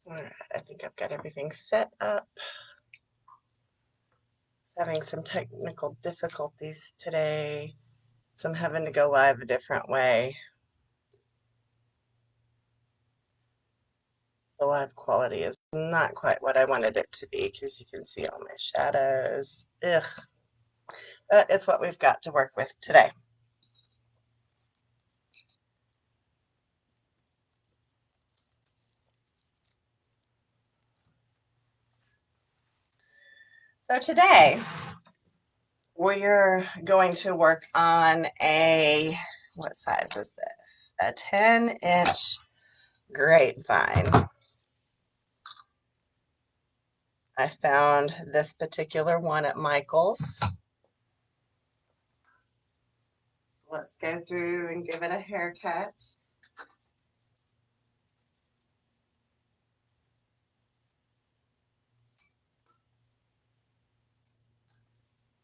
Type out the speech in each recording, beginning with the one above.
All right, I think I've got everything set up. Having some technical difficulties today, so I'm having to go live a different way. The live quality is not quite what I wanted it to be because you can see all my shadows. Ugh. But it's what we've got to work with today. So today we're going to work on a, what size is this? A 10-inch grapevine. I found this particular one at Michael's. Let's go through and give it a haircut.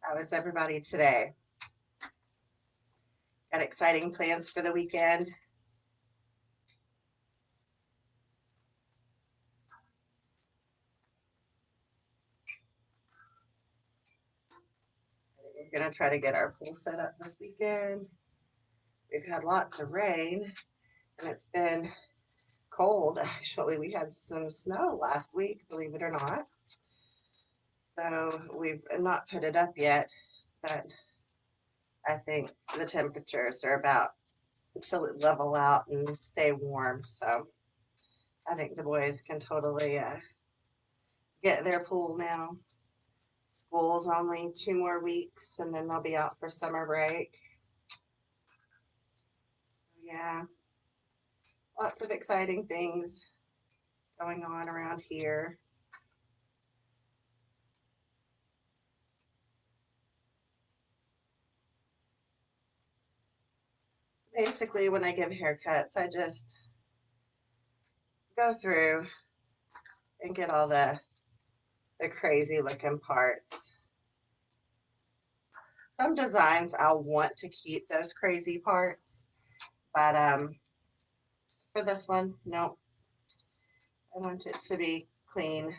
How is everybody today? Got exciting plans for the weekend? We're going to try to get our pool set up this weekend. We've had lots of rain, and it's been cold. Actually, we had some snow last week, believe it or not. So we've not put it up yet, but I think the temperatures are about to level out and stay warm. So I think the boys can totally get their pool now. School's only 2 more weeks, and then they'll be out for summer break. Yeah, lots of exciting things going on around here. Basically, when I give haircuts, I just go through and get all the crazy looking parts. Some designs I'll want to keep those crazy parts, but for this one, nope. I want it to be clean.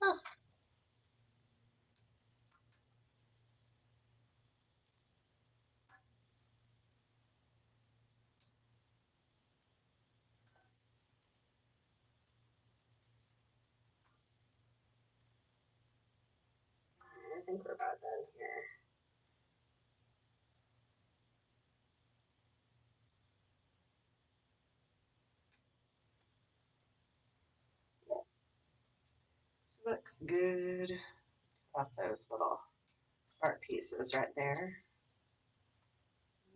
Oh, I think we're about done here. Looks good. Got those little art pieces right there.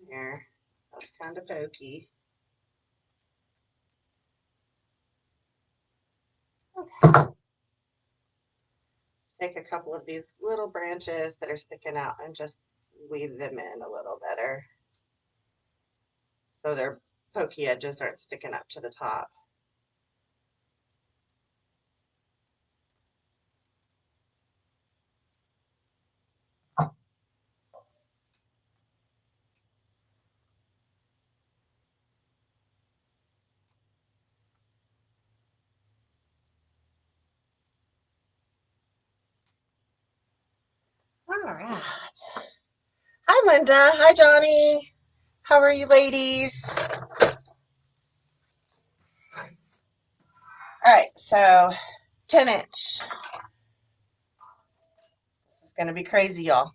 There. That's kind of pokey. Okay. Take a couple of these little branches that are sticking out and just weave them in a little better so their pokey edges aren't sticking up to the top. All right. Hi, Linda. Hi, Johnny. How are you, ladies? All right, so 10-inch. This is going to be crazy, y'all.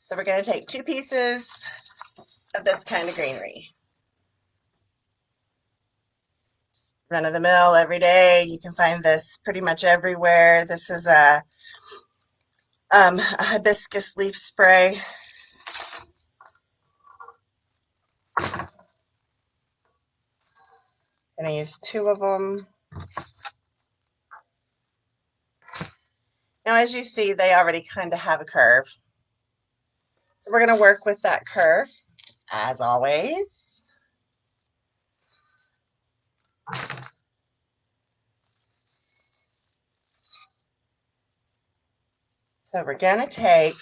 So we're going to take 2 pieces of this kind of greenery. Just run of the mill every day. You can find this pretty much everywhere. This is a hibiscus leaf spray. I'm going to use 2 of them. Now, as you see, they already kind of have a curve. So we're going to work with that curve, as always. So we're going to take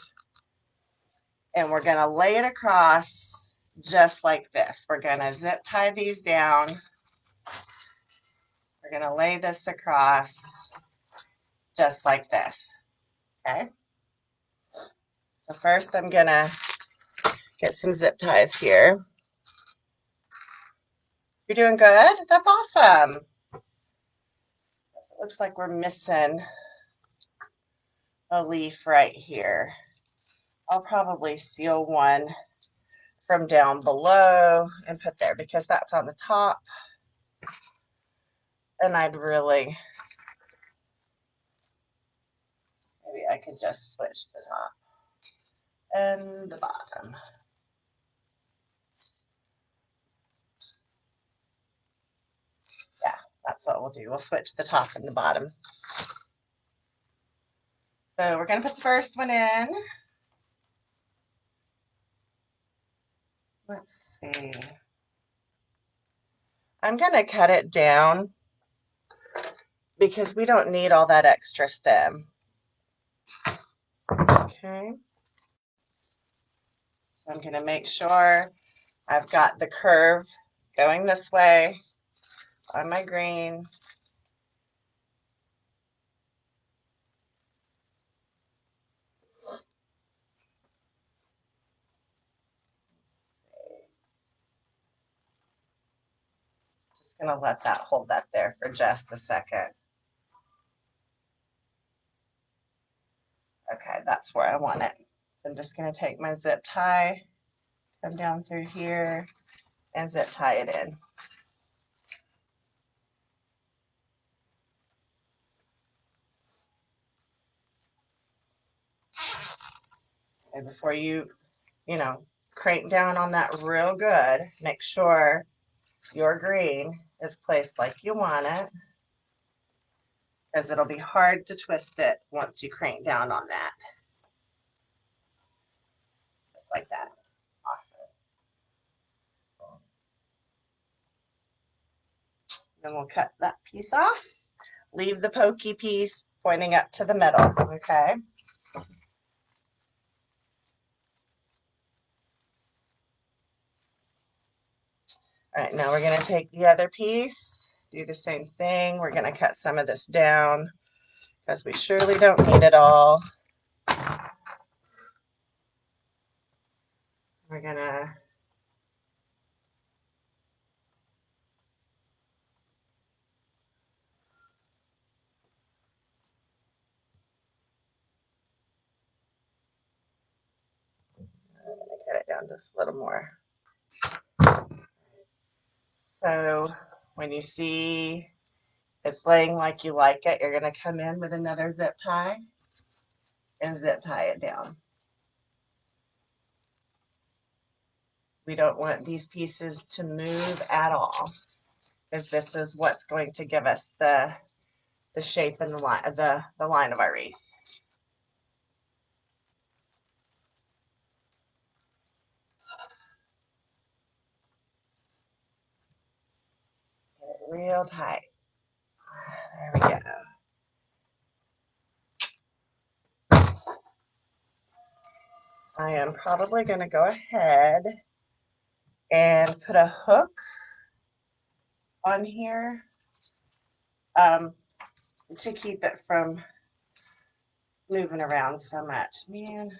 and we're going to lay it across just like this. We're going to zip tie these down. We're going to lay this across just like this. Okay. So first I'm going to get some zip ties here. You're doing good? That's awesome. It looks like we're missing a leaf right here. I'll probably steal one from down below and put there because that's on the top. And I'd really, maybe I could just switch the top and the bottom. Yeah, that's what we'll do. We'll switch the top and the bottom. So we're going to put the first one in. Let's see. I'm going to cut it down because we don't need all that extra stem. Okay. I'm going to make sure I've got the curve going this way on my green. Just going to let that hold that there for just a second. Okay, that's where I want it. So I'm just going to take my zip tie, come down through here, and zip tie it in. And before you crank down on that real good, make sure your green is placed like you want it, because it'll be hard to twist it once you crank down on that. Just like that. Awesome. Then we'll cut that piece off. Leave the pokey piece pointing up to the middle, okay? All right, now we're going to take the other piece, do the same thing. We're going to cut some of this down because we surely don't need it all. We're going to cut it down just a little more. So when you see it's laying like you like it, you're going to come in with another zip tie and zip tie it down. We don't want these pieces to move at all, because this is what's going to give us the shape and the line of our wreath. Get it real tight. There we go. I am probably going to go ahead and put a hook on here to keep it from moving around so much. Man,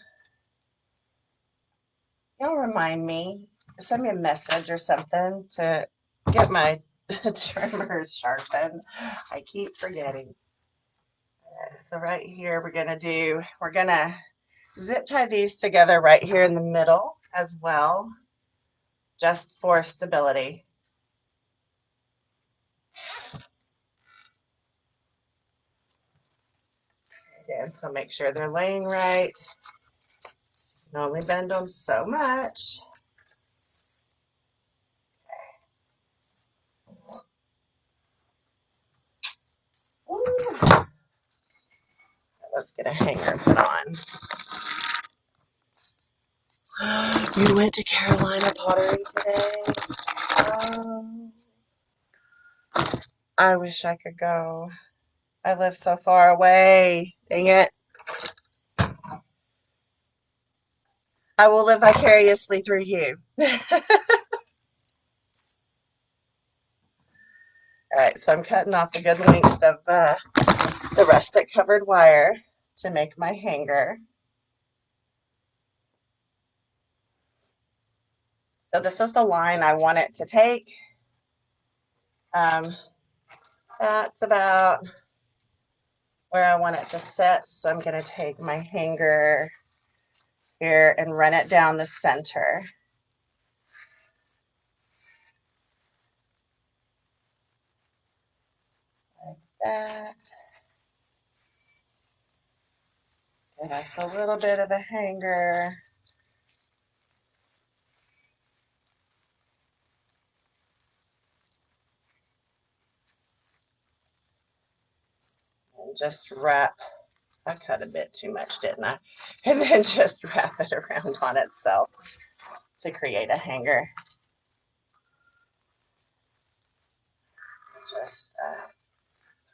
y'all remind me, send me a message or something to get my trimmers sharpened. I keep forgetting. So right here, we're going to zip tie these together right here in the middle as well, just for stability. Again, so make sure they're laying right. You can only bend them so much. Ooh. Let's get a hanger put on. You went to Carolina Pottery today? Oh, I wish I could go. I live so far away. Dang it. I will live vicariously through you. All right, so I'm cutting off a good length of the rustic covered wire to make my hanger. So this is the line I want it to take. That's about where I want it to sit. So I'm going to take my hanger here and run it down the center. Like that. Give us a little bit of a hanger. And just wrap. I cut a bit too much, didn't I? And then just wrap it around on itself to create a hanger. Just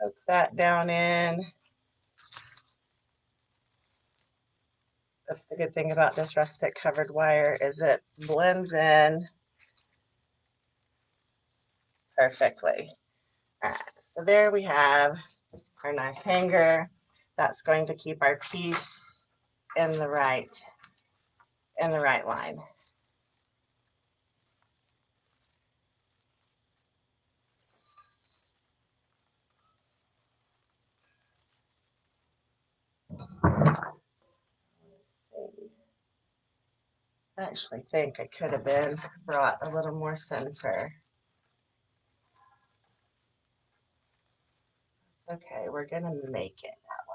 poke that down in. That's the good thing about this rustic covered wire is it blends in perfectly. All right, so there we have our nice hanger. That's going to keep our piece in the right line. Let's see. I actually think it could have been brought a little more center. Okay, we're gonna make it that way.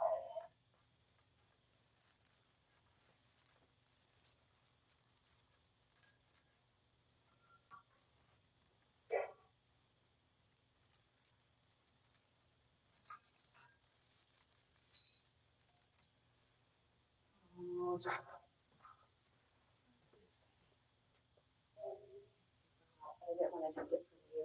We'll just, I didn't want to take it from you.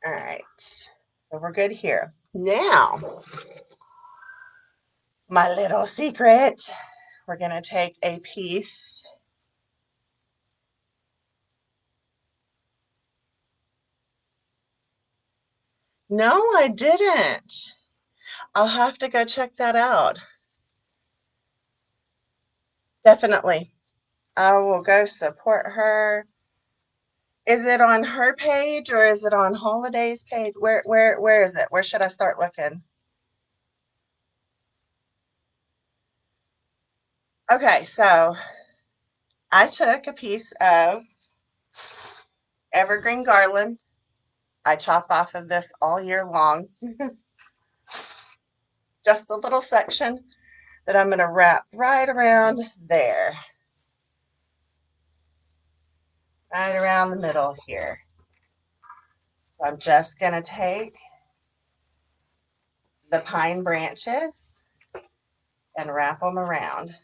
All right, so we're good here. Now, my little secret, we're gonna take a piece. No, I didn't. I'll have to go check that out. Definitely. I will go support her. Is it on her page or is it on Holiday's page? Where is it? Where should I start looking? Okay, so I took a piece of evergreen garland. I chop off of this all year long. Just a little section that I'm going to wrap right around there. Right around the middle here. So I'm just going to take the pine branches and wrap them around.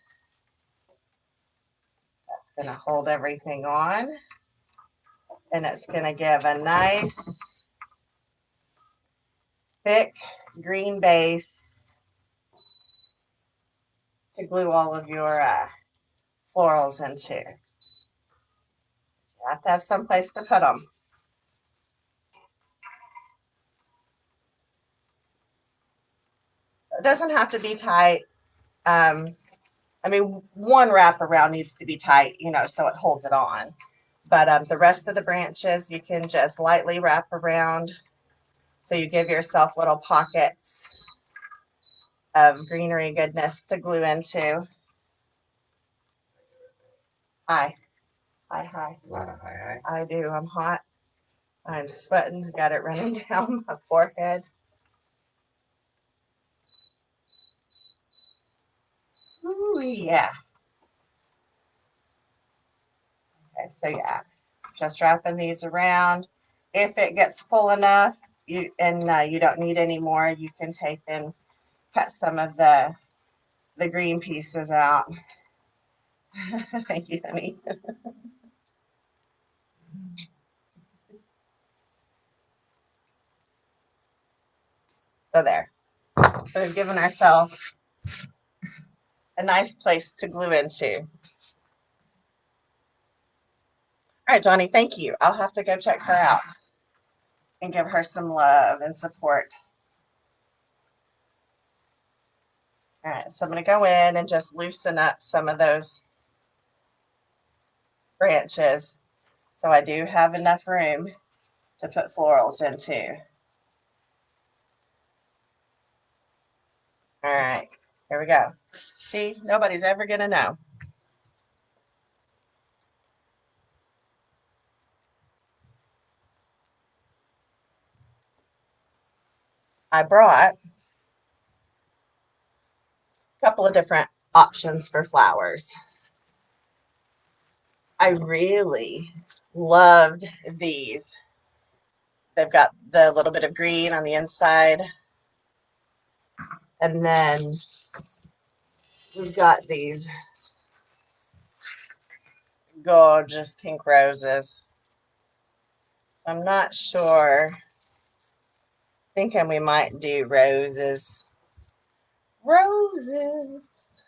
That's going to hold everything on. And it's going to give a nice thick green base to glue all of your florals into. You have to have some place to put them. It doesn't have to be tight. I mean, one wrap around needs to be tight, you know, so it holds it on. But the rest of the branches, you can just lightly wrap around so you give yourself little pockets of greenery goodness to glue into. Hi. Hi, hi. Hi, hi. I do. I'm hot. I'm sweating. Got it running down my forehead. Ooh, yeah. Okay, so yeah, just wrapping these around. If it gets full enough, you don't need any more, you can take and cut some of the green pieces out. Thank you, honey. So there. So we've given ourselves a nice place to glue into. All right, Johnny, thank you. I'll have to go check her out and give her some love and support. All right, so I'm going to go in and just loosen up some of those branches so I do have enough room to put florals into. All right, here we go. See, nobody's ever going to know. I brought a couple of different options for flowers. I really loved these. They've got the little bit of green on the inside. And then we've got these gorgeous pink roses. I'm not sure. Thinking we might do roses. Roses.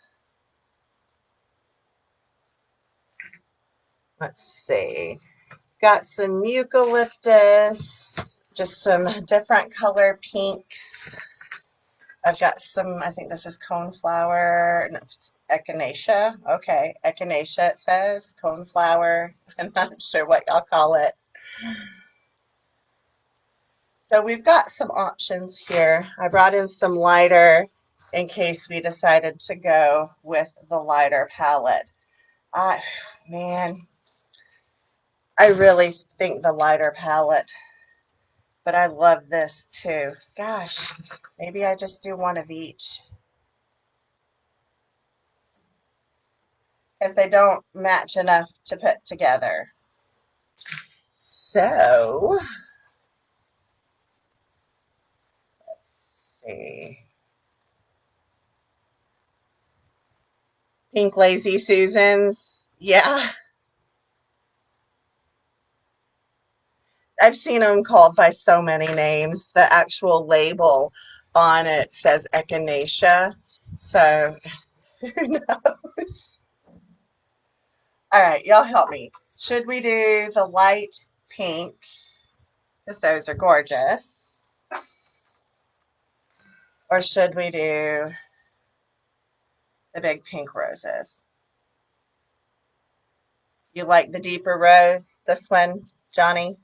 Let's see. Got some eucalyptus, just some different color pinks. I've got some, I think this is coneflower, no, echinacea. Okay, echinacea it says, coneflower. I'm not sure what y'all call it. So we've got some options here. I brought in some lighter in case we decided to go with the lighter palette. Man, I really think the lighter palette, but I love this too. Gosh, maybe I just do one of each because they don't match enough to put together. So, let's see. Pink Lazy Susans. Yeah, I've seen them called by so many names. The actual label on it says echinacea. So, who knows? All right, y'all help me. Should we do the light pink? Because those are gorgeous. Or should we do the big pink roses? You like the deeper rose? This one, Johnny?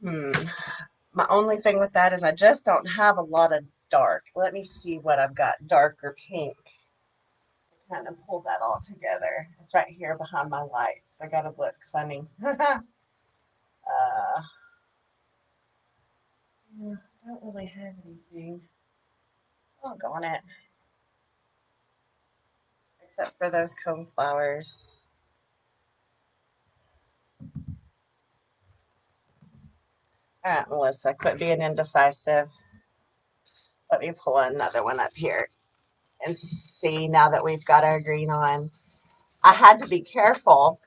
My only thing with that is I just don't have a lot of dark. Let me see what I've got darker pink. Kind of pull that all together. It's right here behind my lights. I gotta look funny. I don't really have anything. Oh, on it. Except for those cone flowers. All right, Melissa, quit being indecisive. Let me pull another one up here and see now that we've got our green on. I had to be careful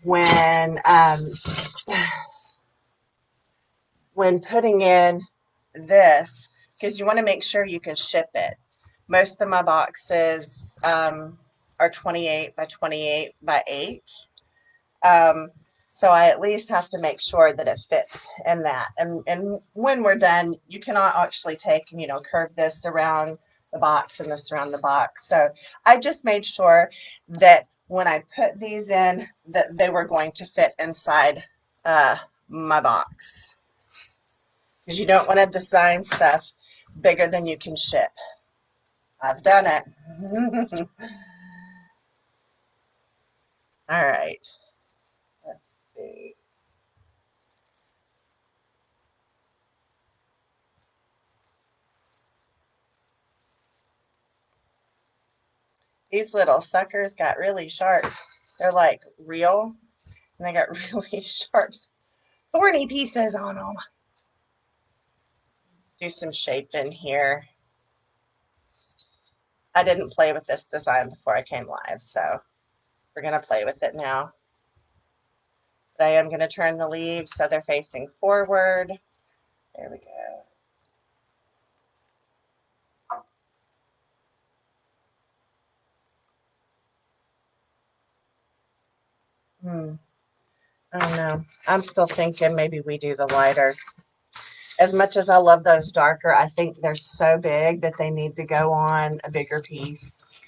when putting in this because you want to make sure you can ship it. Most of my boxes are 28 by 28 by 8. So I at least have to make sure that it fits in that. And when we're done, you cannot actually take and, curve this around the box and this around the box. So I just made sure that when I put these in, that they were going to fit inside my box. because you don't want to design stuff bigger than you can ship. I've done it. All right. Let's see. These little suckers got really sharp. They're like real, and they got really sharp, thorny pieces on them. Do some shaping here. I didn't play with this design before I came live, so we're going to play with it now. But I am going to turn the leaves so they're facing forward. There we go. I don't know. I'm still thinking maybe we do the lighter. As much as I love those darker, I think they're so big that they need to go on a bigger piece.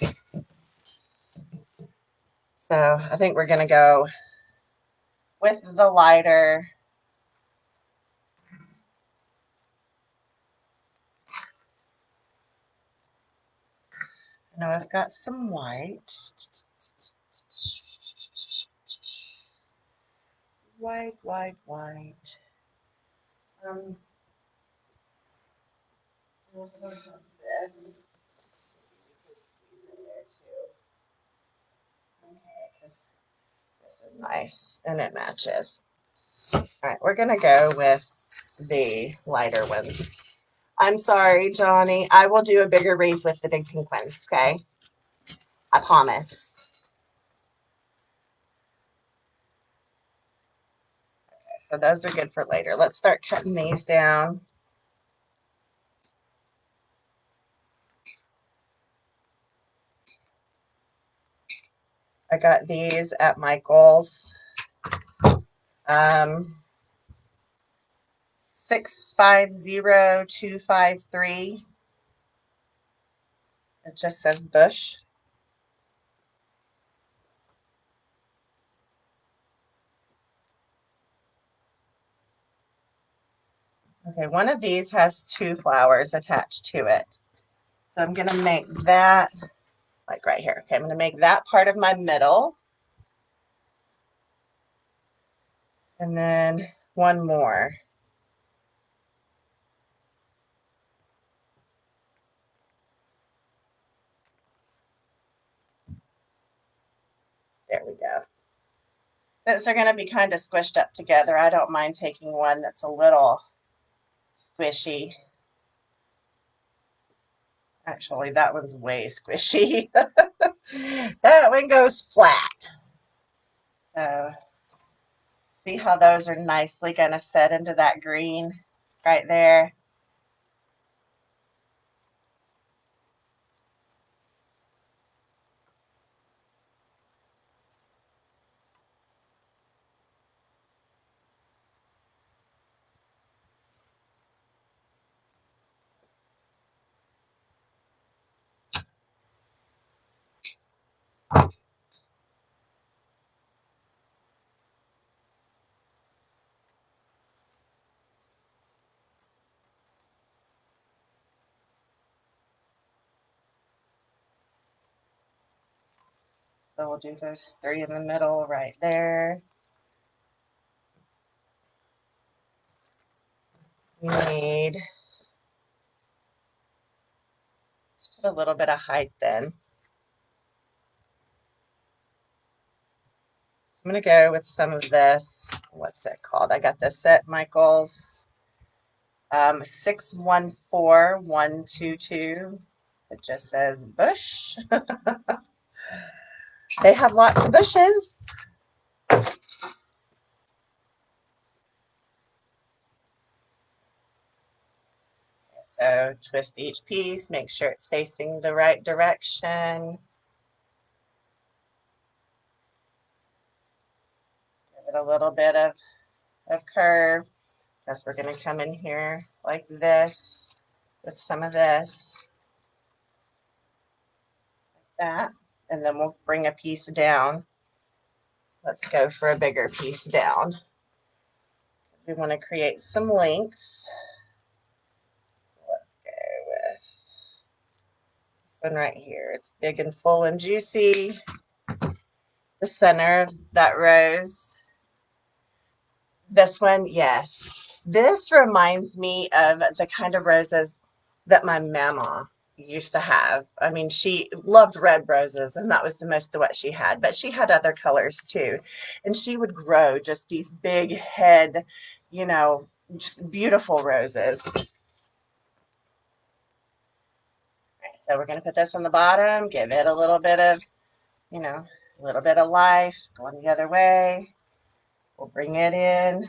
So I think we're going to go with the lighter. Now I've got some white. White, white, white. Also have this. Okay, because this is nice and it matches. All right, we're gonna go with the lighter ones. I'm sorry, Johnny. I will do a bigger wreath with the big pink ones, okay? I promise. Okay, so those are good for later. Let's start cutting these down. I got these at Michael's. 650253. It just says Bush. Okay, one of these has 2 flowers attached to it. So I'm going to make that like right here. Okay, I'm going to make that part of my middle. And then one more. There we go. Since they're going to be kind of squished up together, I don't mind taking one that's a little squishy. Actually, that one's way squishy. That one goes flat. So see how those are nicely going to set into that green right there. So we'll do those 3 in the middle right there. We need to put a little bit of height then. I'm going to go with some of this. What's it called? I got this at Michael's. 614122. It just says Bush. They have lots of bushes. So twist each piece, make sure it's facing the right direction. Give it a little bit of curve. Because we're going to come in here like this with some of this, like that, and then we'll bring a piece down. Let's go for a bigger piece down. We want to create some length. one right here. It's big and full and juicy. The center of that rose. This one, yes. This reminds me of the kind of roses that my mama used to have. I mean, she loved red roses, and that was the most of what she had, but she had other colors too. And she would grow just these big head, you know, just beautiful roses. All right, so we're going to put this on the bottom, give it a little bit of, you know, a little bit of life, going the other way. We'll bring it in.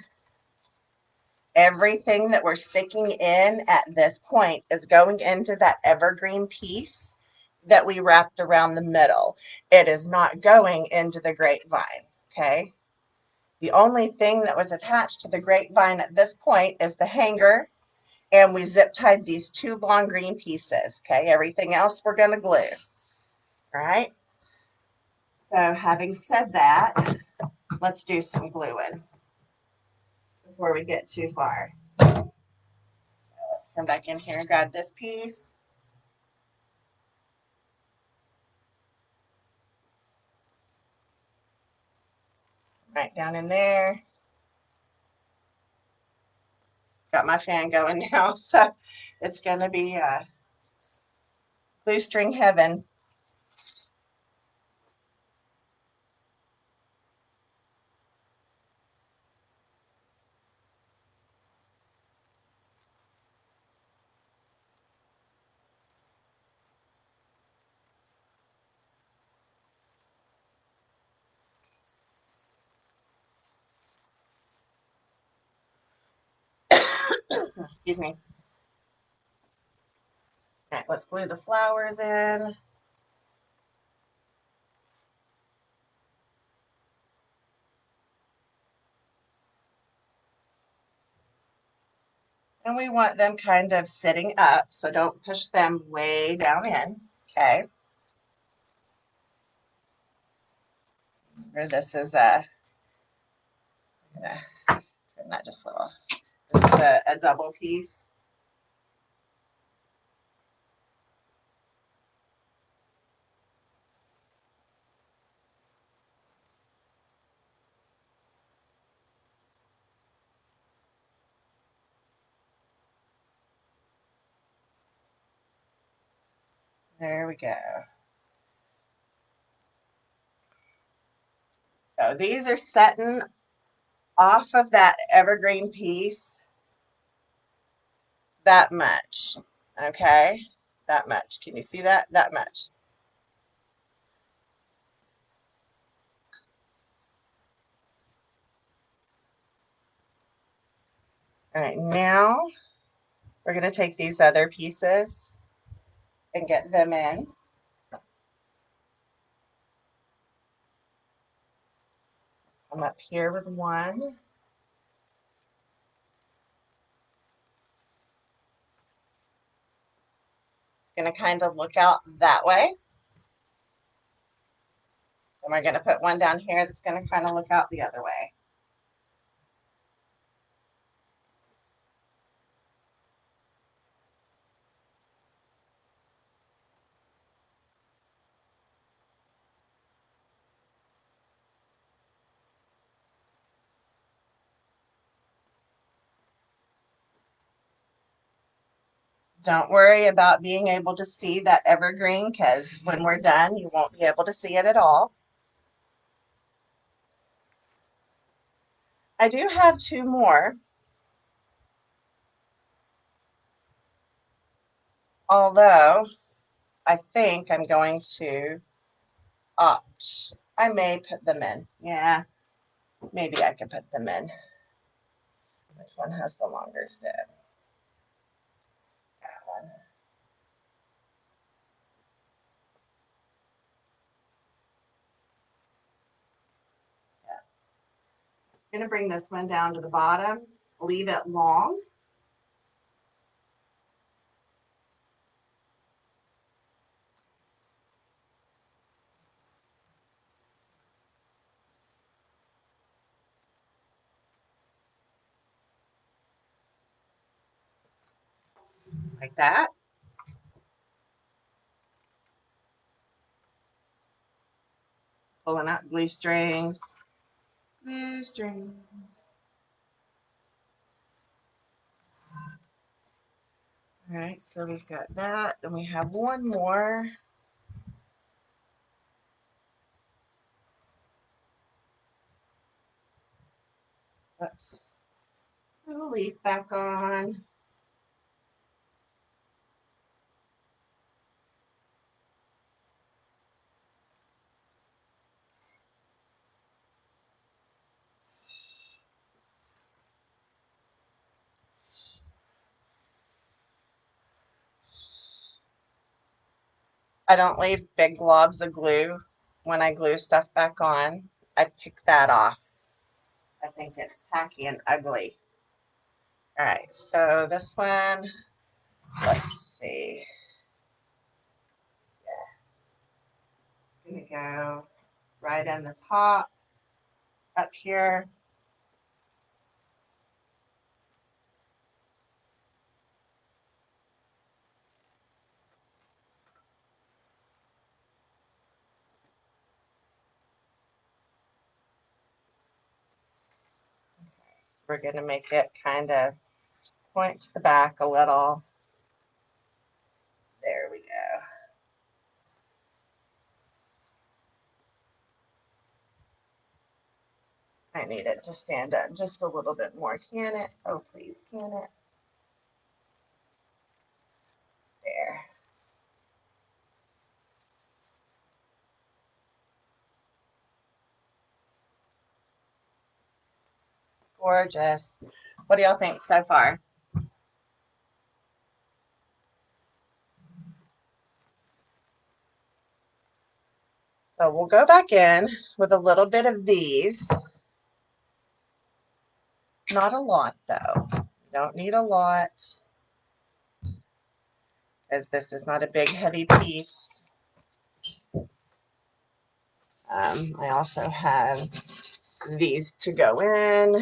Everything that we're sticking in at this point is going into that evergreen piece that we wrapped around the middle. It is not going into the grapevine, okay? The only thing that was attached to the grapevine at this point is the hanger, and we zip tied these two long green pieces, okay? Everything else we're going to glue, all right? So having said that, let's do some gluing before we get too far. So let's come back in here and grab this piece. Right down in there. Got my fan going now, so it's going to be glue string heaven. Excuse me. All right, let's glue the flowers in. And we want them kind of sitting up, so don't push them way down in, okay? Or this is trim that just a little. This is a double piece. There we go. So these are setting off of that evergreen piece that much, okay? That much. Can you see that? That much. All right, now we're going to take these other pieces and get them in. I'm up here with one. It's going to kind of look out that way. And we're going to put one down here that's going to kind of look out the other way. Don't worry about being able to see that evergreen, because when we're done, you won't be able to see it at all. I do have two more, although I think I'm going to opt. I may put them in. Yeah, maybe I could put them in. Which one has the longer stem? That one. Yeah. I'm going to bring this one down to the bottom, leave it long. Like that. Pulling out glue strings. Glue strings. All right, so we've got that, and we have one more. Let's put a leaf back on. I don't leave big globs of glue when I glue stuff back on. I pick that off. I think it's tacky and ugly. All right, so this one, let's see. It's going to go right in the top up here. So we're going to make it kind of point to the back a little. There we go. I need it to stand up just a little bit more. Can it? Oh, please, can it? There. Gorgeous. What do y'all think so far? So we'll go back in with a little bit of these. Not a lot, though. Don't need a lot, as this is not a big, heavy piece. I also have these to go in,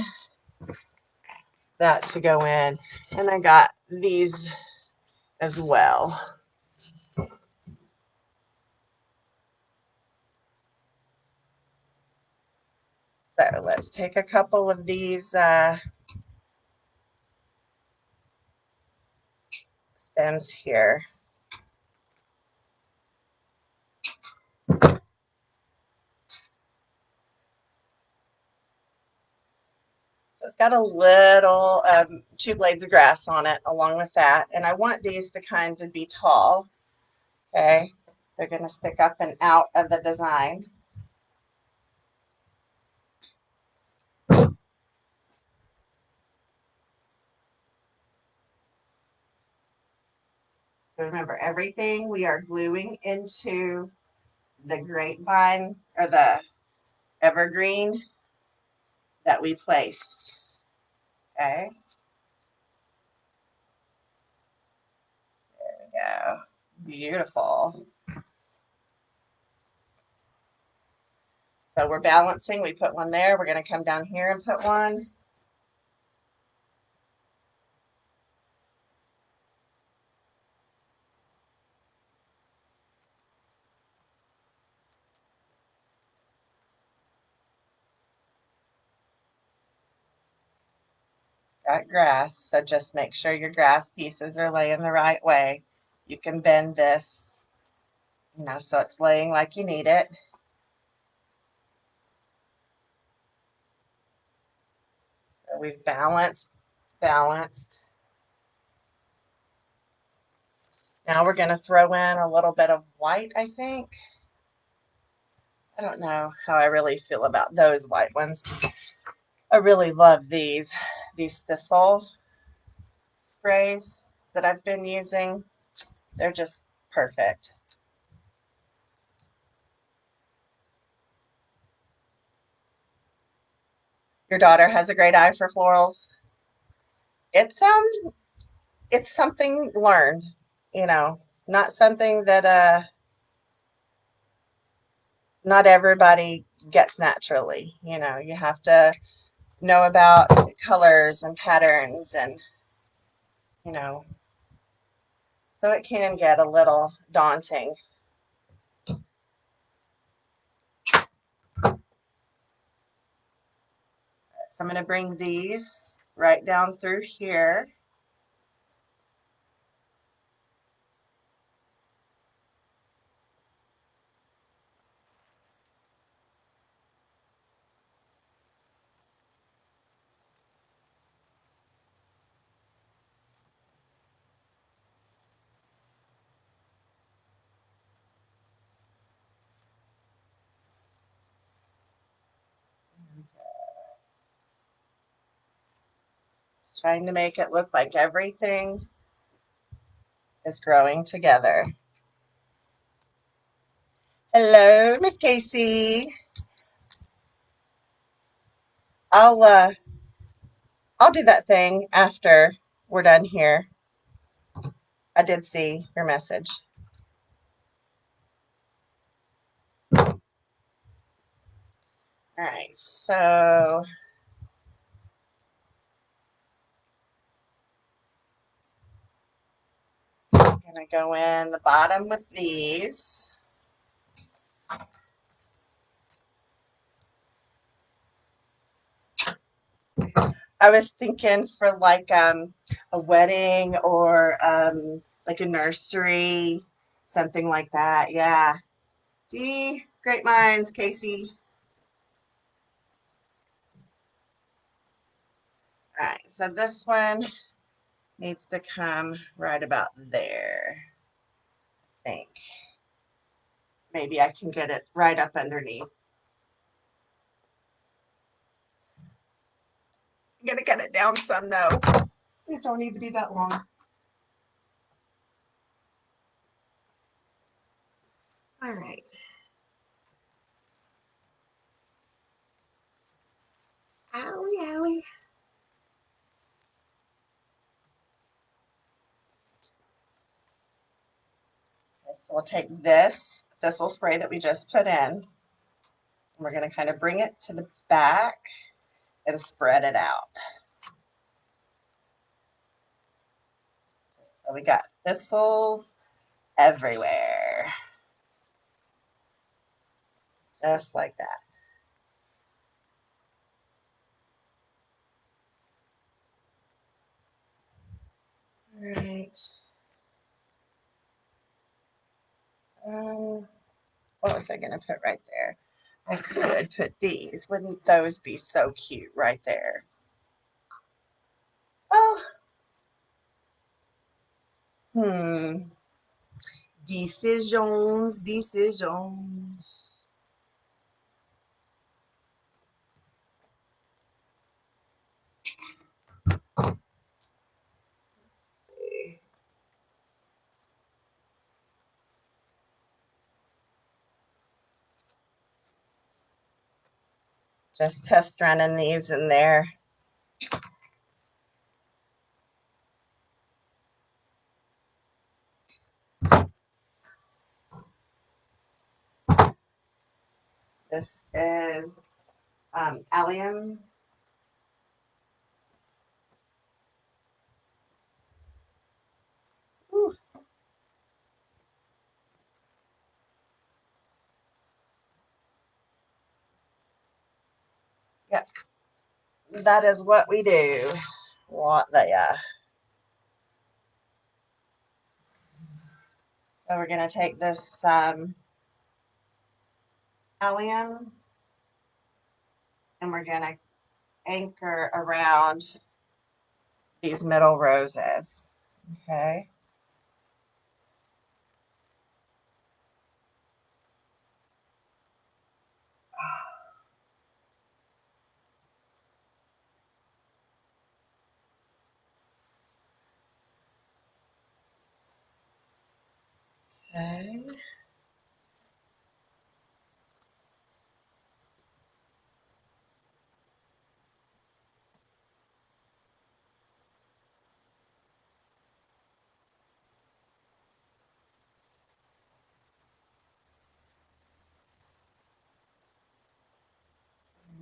that to go in, and I got these as well. So let's take a couple of these stems here. So it's got a little 2 blades of grass on it along with that. And I want these to kind of be tall. Okay. They're going to stick up and out of the design. So remember, everything we are gluing into the grapevine or the evergreen that we placed. Okay. There we go. Beautiful. So we're balancing. We put one there. We're going to come down here and put one. Got grass, so just make sure your grass pieces are laying the right way. You can bend this, you know, so it's laying like you need it. So we've balanced. Now we're going to throw in a little bit of white, I think. I don't know how I really feel about those white ones. I really love these thistle sprays that I've been using. They're just perfect. Your daughter has a great eye for florals. It's something learned, you know, not something that not everybody gets naturally. You know, you have to know about colors and patterns, and you know, so it can get a little daunting. I'm going to bring these right down through here. Just trying to make it look like everything is growing together. Hello, Miss Casey. I'll do that thing after we're done here. I did see your message. All right, so I'm gonna go in the bottom with these. I was thinking for like a wedding or like a nursery, something like that. Yeah. See, great minds, Casey. All right, so this one needs to come right about there. I think maybe I can get it right up underneath. I'm gonna cut it down some though. It don't need to be that long. All right. Owie, owie. So we'll take this thistle spray that we just put in, and we're going to kind of bring it to the back and spread it out. So we got thistles everywhere, just like that. All right. What was I going to put right there? I could put these. Wouldn't those be so cute right there? Oh. Decisions. Let's see. Just test running these in there. This is allium. Ooh. Yep, that is what we do. What the So we're going to take this allium and we're going to anchor around these middle roses. Okay. Okay.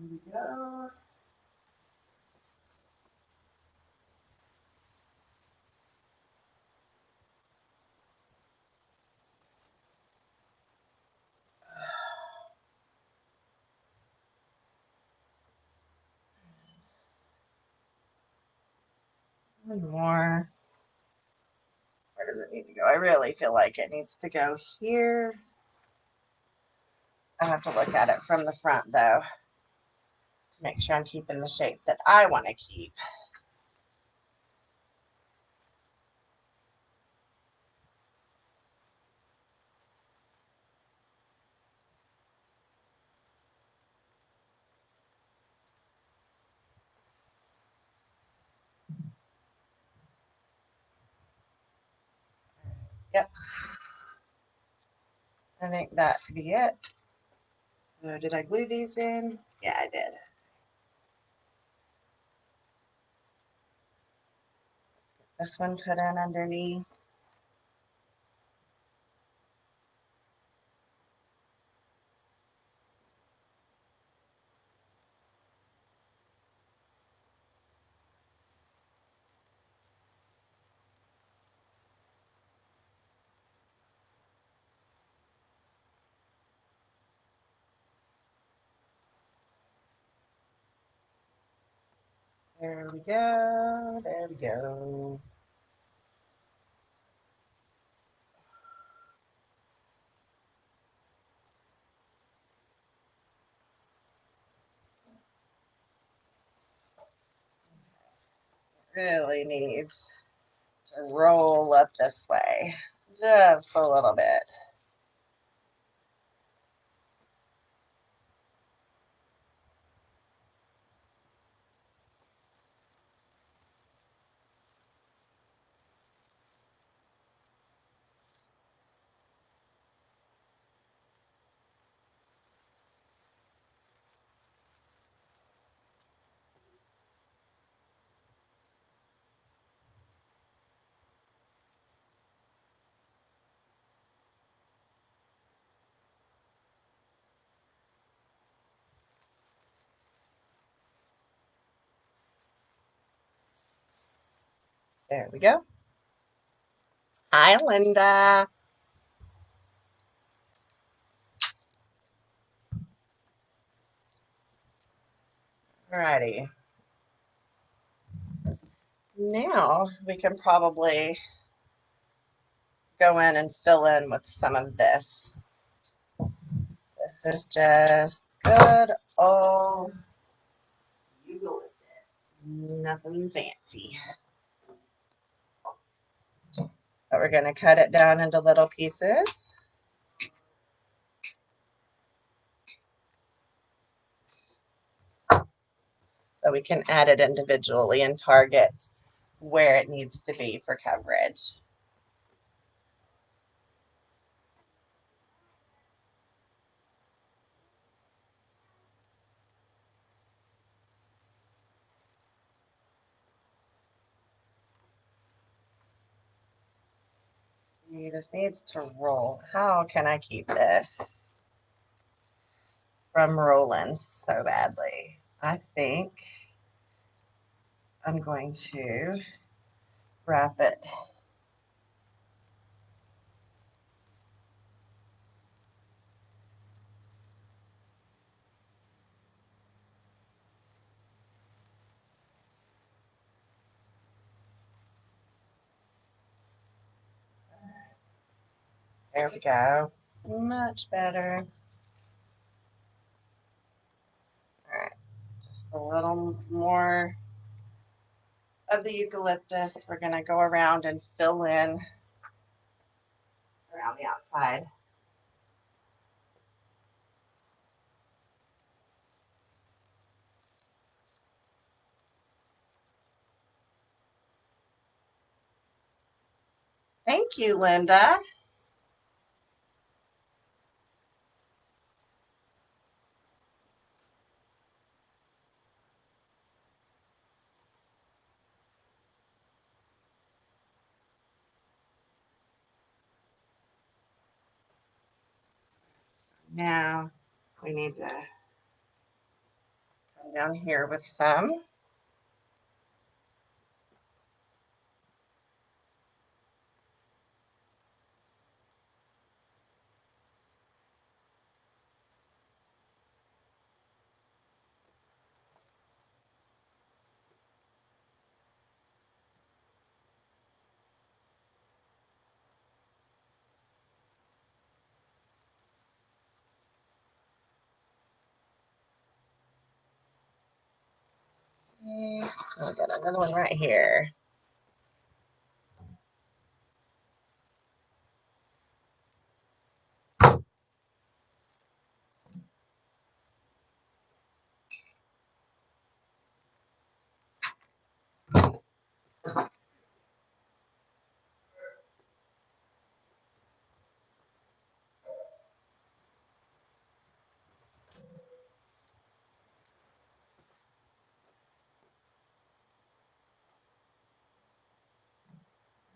There we go. One more. Where does it need to go? I really feel like it needs to go here. I have to look at it from the front though to make sure I'm keeping the shape that I want to keep. Yep. I think that could be it. So did I glue these in? Yeah, I did. This one put in underneath. There we go. There we go. Really needs to roll up this way just a little bit. There we go. Hi, Linda. Alrighty. Now we can probably go in and fill in with some of this. This is just good old eucalyptus. Nothing fancy. But we're going to cut it down into little pieces. So we can add it individually and target where it needs to be for coverage. This needs to roll. How can I keep this from rolling so badly? I think I'm going to wrap it. There we go. Much better. All right, just a little more of the eucalyptus. We're going to go around and fill in around the outside. Thank you, Linda. So now we need to come down here with some. I got another one right here.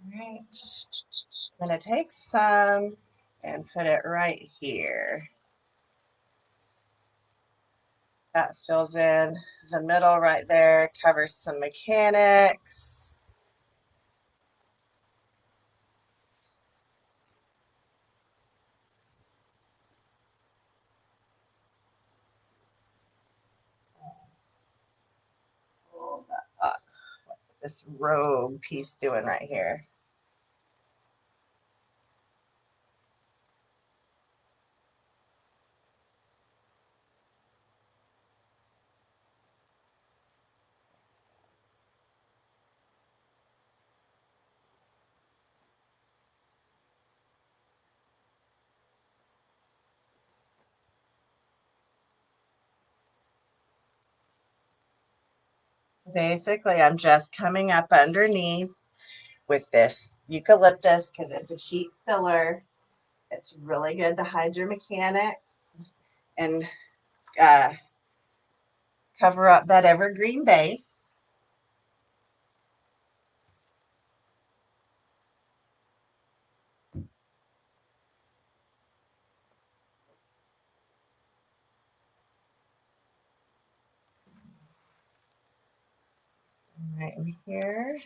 All right. I'm going to take some and put it right here. That fills in the middle right there, covers some mechanics. Hold that up. What's this robe piece doing right here? Basically, I'm just coming up underneath with this eucalyptus because it's a cheap filler. It's really good to hide your mechanics and cover up that evergreen base. Right in here.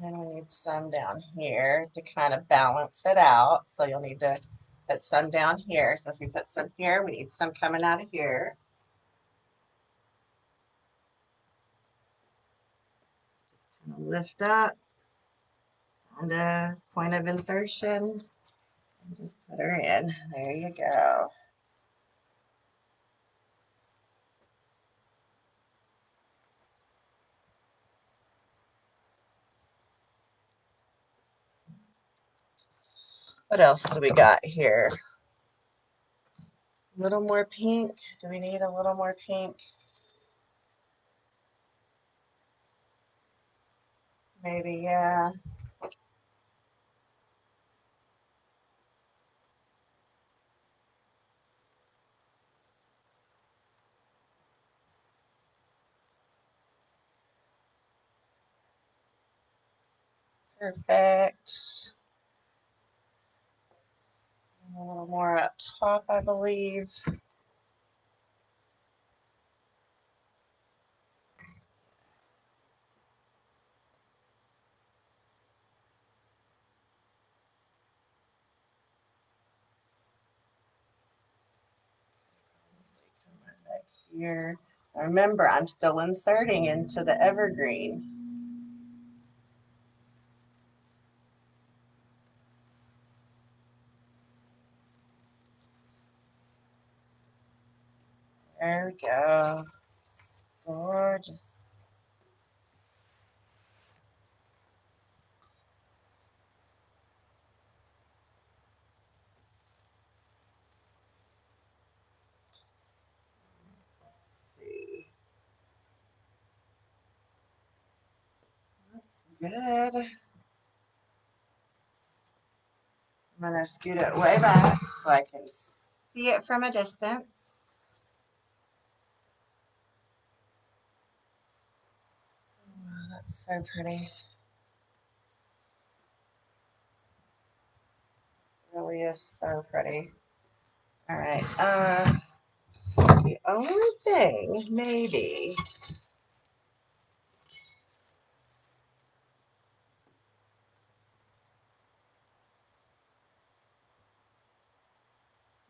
And we need some down here to kind of balance it out. So you'll need to put some down here. Since we put some here, we need some coming out of here. Just kind of lift up on the point of insertion and just put her in. There you go. What else do we got here? A little more pink. Do we need a little more pink? Maybe, yeah. Perfect. A little more up top, I believe. Come right back here. Remember, I'm still inserting into the evergreen. There we go. Gorgeous. Let's see. That's good. I'm going to scoot it way back so I can see it from a distance. Oh, that's so pretty. It really is so pretty. All right. The only thing, maybe,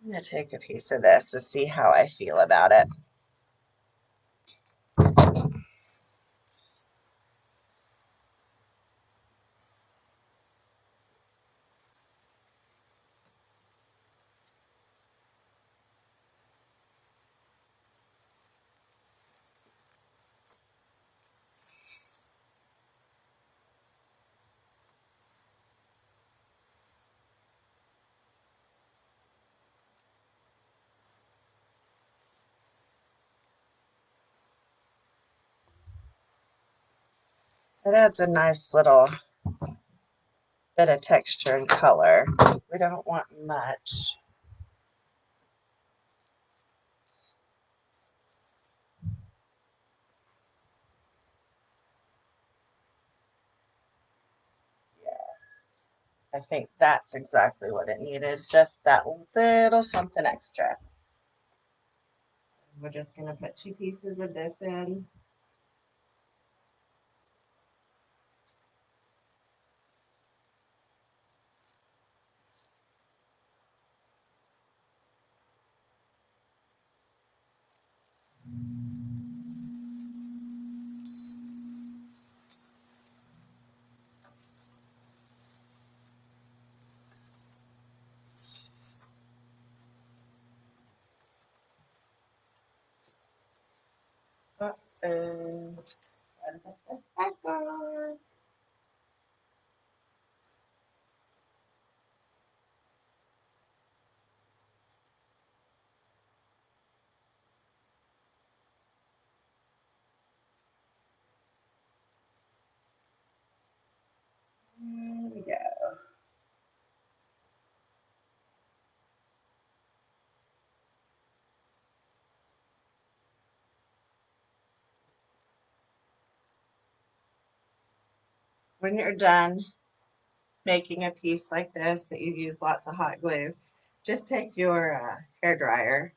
I'm going to take a piece of this to see how I feel about it. It adds a nice little bit of texture and color. We don't want much. I think that's exactly what it needed, just that little something extra. We're just going to put 2 pieces of this in. Uh-oh. Gotta put this back on. There we go. When you're done making a piece like this that you've used lots of hot glue, just take your hair dryer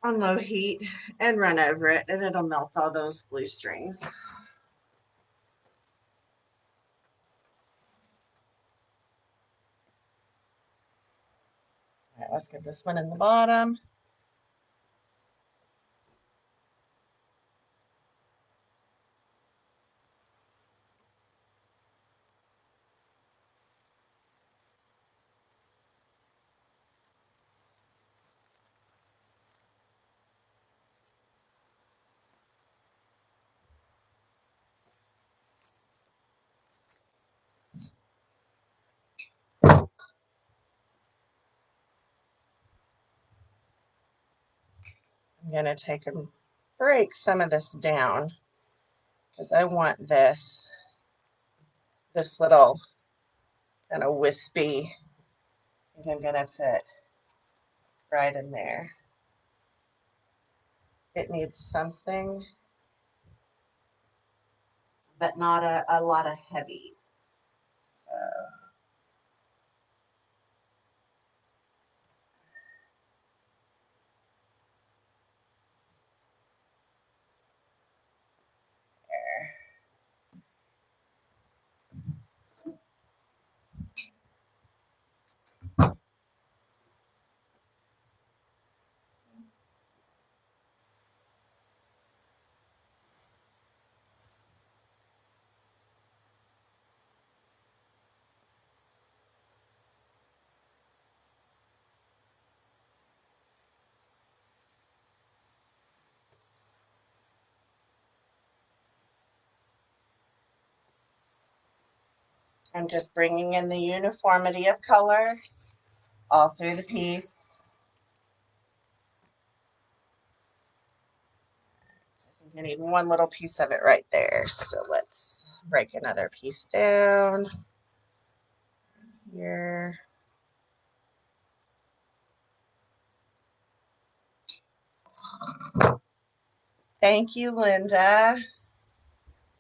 on low heat and run over it, and it'll melt all those glue strings. All right, let's get this one in the bottom. I'm going to take and break some of this down because I want this little kind of wispy. I think I'm going to put right in there. It needs something, but not a lot of heavy. So there. I'm just bringing in the uniformity of color all through the piece. So I think I need one little piece of it right there. So let's break another piece down here. Thank you, Linda.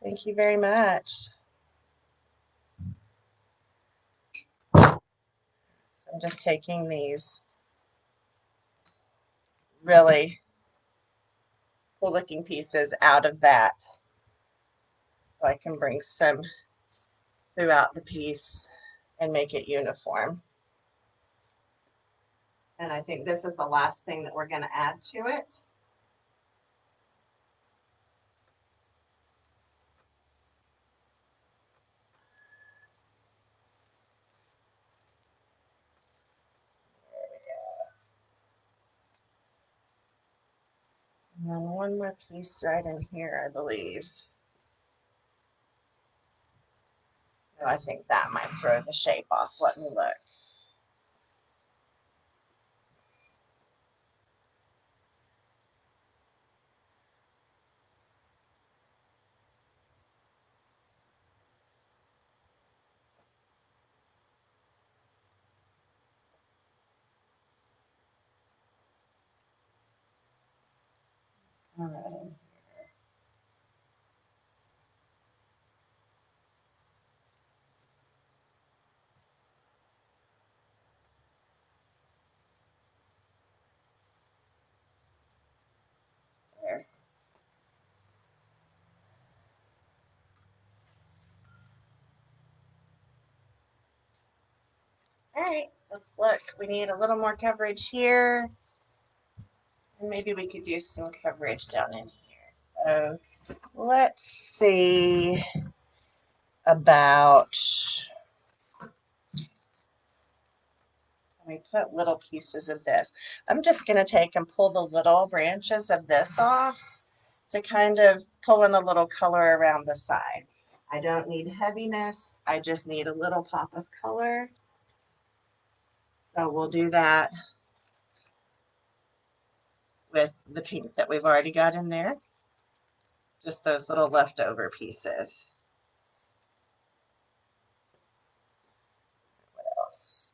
Thank you very much. So I'm just taking these really cool looking pieces out of that so I can bring some throughout the piece and make it uniform. And I think this is the last thing that we're going to add to it. And then one more piece right in here, I believe. Oh, I think that might throw the shape off. Let me look. All right. There. All right, let's look. We need a little more coverage here. And maybe we could do some coverage down in here. So let's see about, we put little pieces of this. I'm just going to take and pull the little branches of this off to kind of pull in a little color around the side. I don't need heaviness. I just need a little pop of color. So we'll do that with the pink that we've already got in there. Just those little leftover pieces. What else?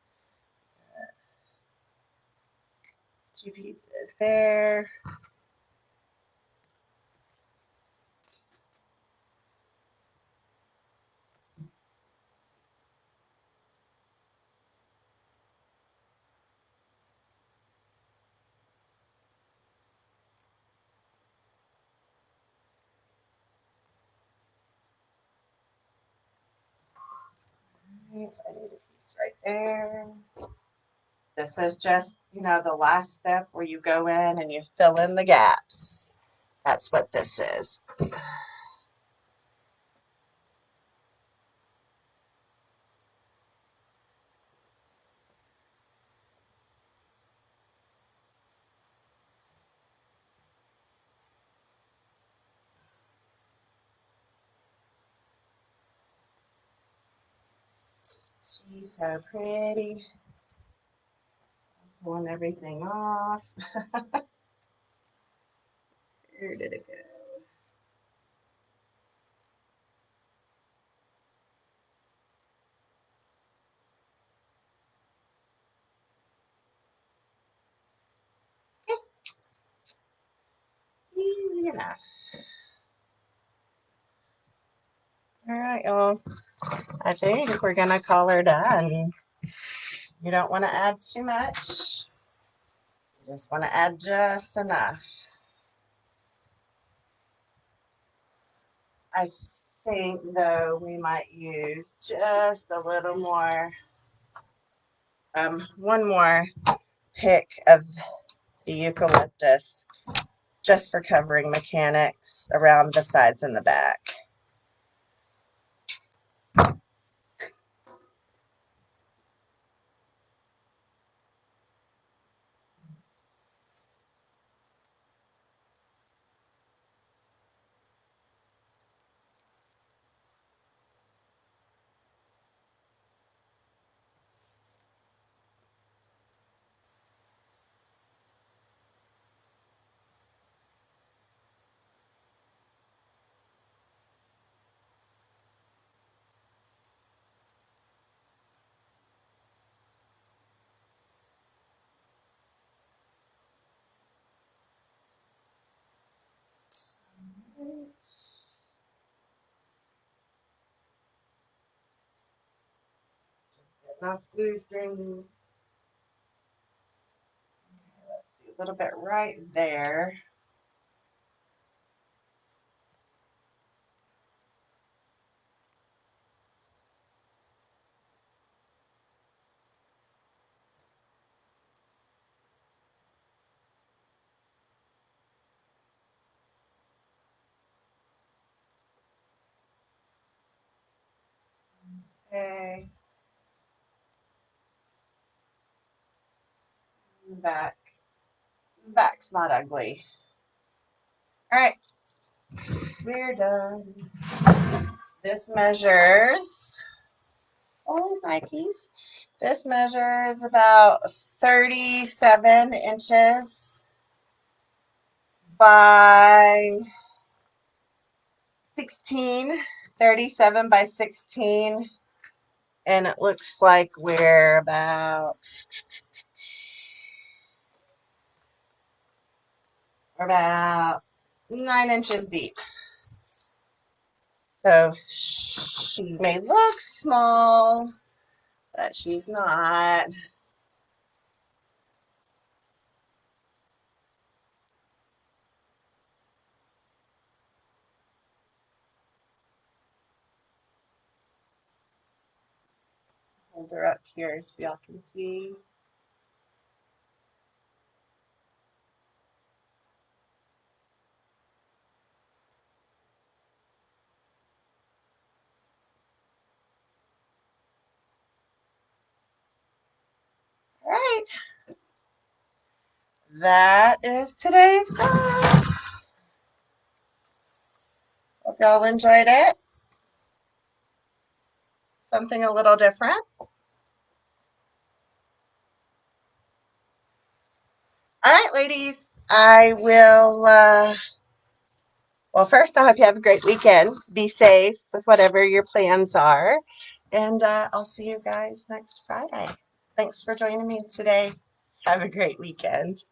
2 pieces there. I need a piece right there. This is just, the last step where you go in and you fill in the gaps. That's what this is. She's so pretty. Pulling everything off. Where did it go? Easy enough. All right, well, I think we're gonna call her done. You don't want to add too much. You just want to add just enough. I think, though, we might use just a little more, one more pick of the eucalyptus, just for covering mechanics around the sides and the back. Just enough glue strings. Let's see, a little bit right there. Okay. Back. Back's not ugly. All right, we're done. This measures, oh, Nikes. This measures about 37 inches by 16, 37 by 16. And it looks like we're about 4 9 inches deep. So she may look small, but she's not. Hold her up here so y'all can see. All right. That is today's class. Hope y'all enjoyed it. Something a little different. All right, ladies. I will, well, first, I hope you have a great weekend. Be safe with whatever your plans are. And I'll see you guys next Friday. Thanks for joining me today. Have a great weekend.